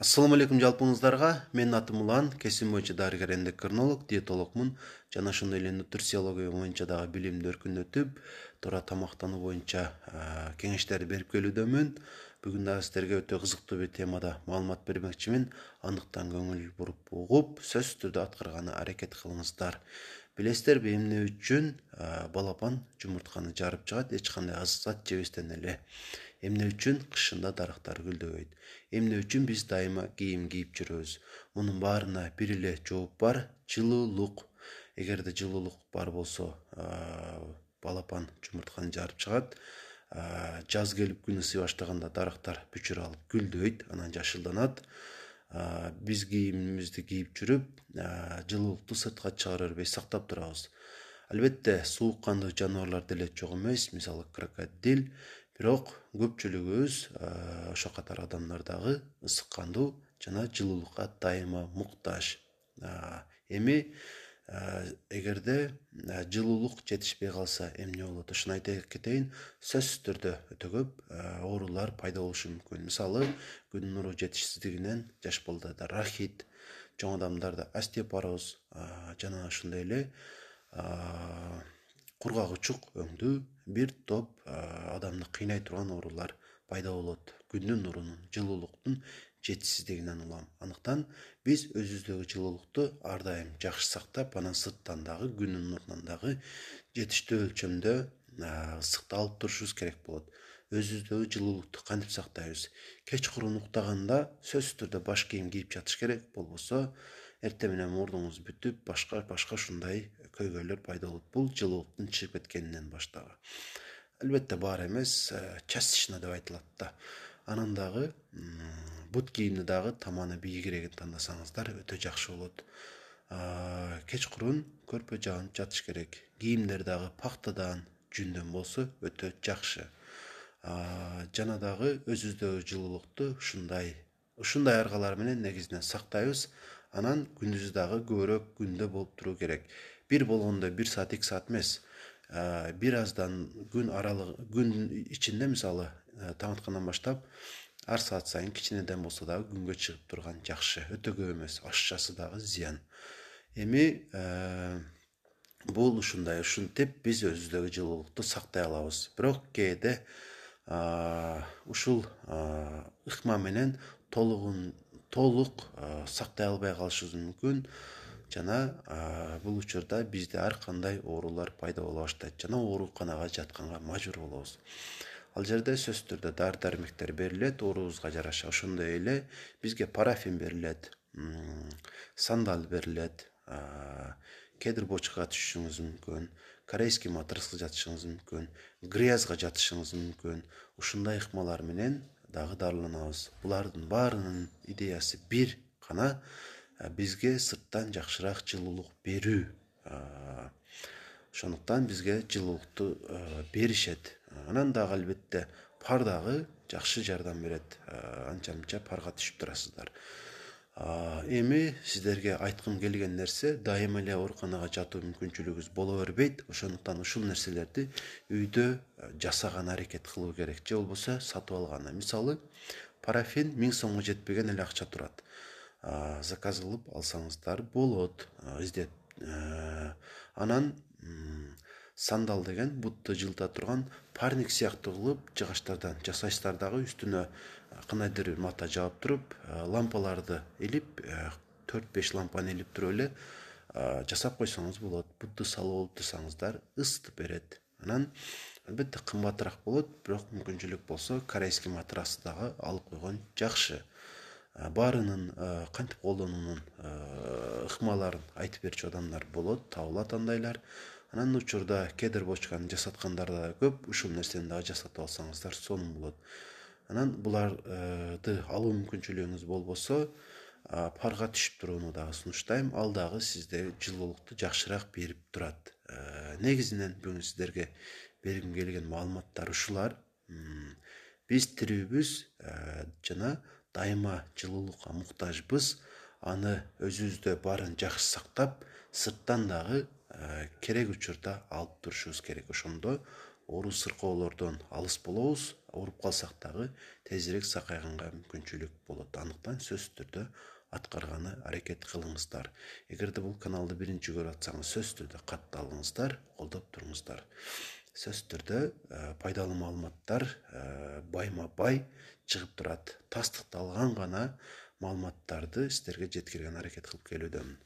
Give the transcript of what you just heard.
Assalamu alaikum жалпыңыздарга. Менин атым Улан, кесим боюнча дарыгер эндокринолог, диетологмун. Жана ошондой эле нутрициология боюнча дагы билимди өркүндөтүп, туура тамактануу боюнча кеңештерди берип келүүдөмүн. Бүгүн дагы сиздерге өтө кызыктуу бир темада маалымат бермекчимин. Андыктан көңүл буруп угуп, сөзсүз түрдө аткарганы аракет кылыңыздар. Билесиздерби, эмне үчүн балапан жумуртканы жарып чыгат, эч кандай азык зат жебестен эле? Эмне үчүн кышында дарактар гүлдөбөйт? Эмне үчүн биз дайыма кийим кийип жүрөбүз? Мунун баарына бир эле жооп бар: жылуулук. Эгерде жылуулук бар болсо, балапан жумуртканы жарып чыгат. Жаз келип күн ысый баштаганда дарактар бүчүр алып гүлдөйт, анан жашылданат. Биз кийимибизди кийип жүрүп, жылуулукту сыртка чыгара бербей сактап турабыз. Албетте, суук кандуу жаныбарлар деле жок эмес, мисалы крокодил. Бирок көпчүлүгүбүз, ошо катар адамдар дагы ысык кандуу жана жылуулукка дайыма муктаж. Эми эгерде жылуулук жетишпей калса эмне болот? Ошону айта кетейин. Сөзсүз түрдө өтө көп оорулар пайда болушу мүмкүн. Мисалы, күн нуру жетишсиздигинен жаш балдарда рахит, чоң адамдарда остеопороз жана ошондой эле кургагычук өңдүү бир топ адамды кыйнай турган оорулар пайда болот. Күндүн нурунун, жылуулуктун жетишсиздигинен улам. Андыктан биз өзүбүздөгү жылуулукту ар дайым жакшы сактап, анан сырттан дагы күнүн нурунан дагы жетиштүү өлчөмдө ысыкты алып турушубуз керек болот. Өзүбүздөгү жылуулукту кантип сактайбыз? Кечкурун уктаганда сөзсүз түрдө баш кийим кийип жатыш керек, болбосо эртең менен мурдуңуз бүтүп, башка ушундай көйгөйлөр пайда болот. Бул жылуулуктун чыгып кеткенинен баштагы. Албетте баары эмес, частично деп айтылат да. Анан дагы бут кийимди дагы таманы бийигирээкин тандасаңыздар өтө жакшы болот. Кечкурун көрпө жаанып жатыш керек. Кийимдер дагы пахтадан, жүндөн болсо өтө жакшы. Жана дагы өзүбүздөгү жылуулукту ушундай аргалар менен негизинен сактайбыз. Анан күндүзү дагы көбүрөөк күндө болуп туруу керек. Бир болгондо 1 саат 2 саат эмес. Бир аздан күн ичинде, мисалы, таң аткандан баштап ар саат сайын кичинеден болсо дагы күнгө чыгып турган жакшы. Өтө көп эмес, ашчасы дагы зыян. Эми бул ушинтип биз өзүбүздөгү жылуулукту сактай алабыз. Бирок кээде ушул ыкма менен толук сактай албай калышыбыз мүмкүн. Жана бул учурда бизде ар кандай оорулар пайда боло баштайт жана ооруканага жатканга мажбур болобуз. Ал жерде сөзсүз түрдө дары-дармектер берилет оорубузга жараша. Ошондой эле бизге парафин берилет, сандал берилет, кедр бочкага түшүшүңүз мүмкүн, корейский матраска жатышыңыз мүмкүн, грязга жатышыңыз мүмкүн. Ушундай ыкмалар менен дагы дарыланабыз. Булардын баарынын идеясы бир гана: бизге сырттан жакшыраак жылуулук берүү. Ошондуктан бизге жылуулукту беришет. Анан дагы албетте пар дагы жакшы жардам берет. Анча-мынча парга түшүп турасыздар. Эми сиздерге айткым келген нерсе: дайыма эле ооруканага жатуу мүмкүнчүлүгүбүз боло бербейт. Ошондуктан ушул нерселерди үйдө жасаган аракет кылуу керек, же болбосо сатып алганы. Мисалы, парафин 1000 сомго жетпеген эле акча турат. Заказ кылып алсаңыздар болот, издеп. Анан сандал деген бутты жылыта турган парник сыяктуу кылып жыгачтардан жасайсыздар дагы, үстүнө кандайдыр бир мата жаап туруп, лампаларды илип, 4-5 лампаны илип туруп эле жасап койсоңуз болот. Бутты салып алып турсаңыздар ысытып берет. Анан албетте кымбатыраак болот, бирок мүмкүнчүлүк болсо корейский матрасты дагы алып койгон жакшы. Баарынын кантип колдонуунун ыкмаларын айтып берчү адамдар болот, табылат андайлар. Анан учурда кедр бочканы жасаткандар да көп. Ушул нерсени дагы жасатып алсаңыздар сонун болот. Анан буларды алуу мүмкүнчүлүгүңүз болбосо, парга түшүп турууну дагы сунуштайм. Ал дагы сизде жылуулукту жакшыраак берип турат. Негизинен бүгүн сиздерге бергим келген маалыматтар ушулар. Биз тирүүбүз жана дайыма жылуулукка муктажбыз. Аны өзүбүздө баарын жакшы сактап, сырттан дагы керек учурда алып турушубуз керек. Ошондо оору сыркоолордон алыс болобуз. Ооруп калсак дагы тезирээк сакайганга мүмкүнчүлүк болот. Андыктан сөзсүз түрдө аткарганы аракет кылыңыздар. Эгерде бул каналды биринчи көрүп атсаңыз, сөзсүз түрдө катталыңыздар, колдоп туруңуздар. Сөзсүз түрдө пайдалуу маалыматтар байма бай чыгып турат. Тастыкталган гана маалыматтарды сиздерге жеткирген аракет кылып келүүдөмүн.